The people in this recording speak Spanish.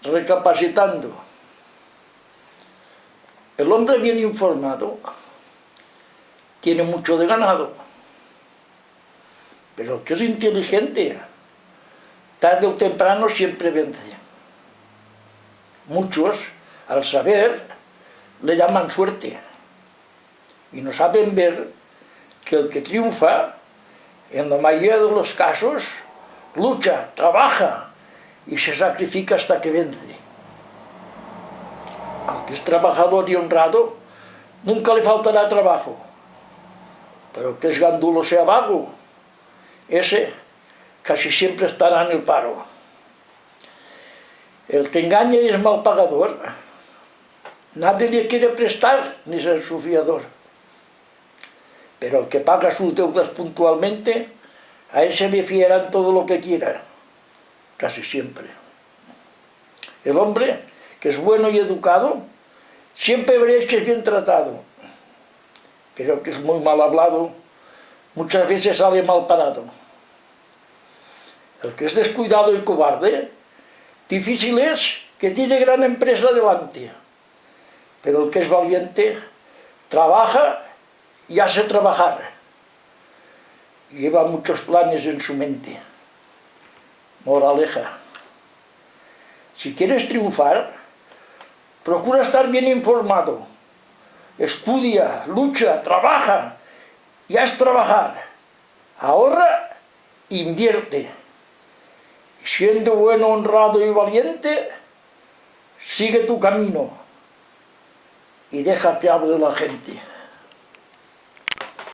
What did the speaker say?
recapacitando. El hombre bien informado tiene mucho de ganado, pero el que es inteligente, tarde o temprano siempre vence. Muchos, al saber, le llaman suerte y no saben ver que el que triunfa, en la mayoría de los casos, lucha, trabaja y se sacrifica hasta que vence. Aunque es trabajador y honrado, nunca le faltará trabajo. Pero que es gandulo sea vago, ese casi siempre estará en el paro. El que engaña y es mal pagador, nadie le quiere prestar ni ser su fiador. Pero el que paga sus deudas puntualmente, a ese le fiarán todo lo que quiera, casi siempre. El hombre que es bueno y educado, siempre veréis que es bien tratado, pero el que es muy mal hablado, muchas veces sale mal parado. El que es descuidado y cobarde, difícil es que tiene gran empresa delante, pero el que es valiente, trabaja y hace trabajar. Lleva muchos planes en su mente. Moraleja: si quieres triunfar, procura estar bien informado. Estudia, lucha, trabaja y haz trabajar. Ahorra, invierte. Siendo bueno, honrado y valiente, sigue tu camino y deja que hable la gente.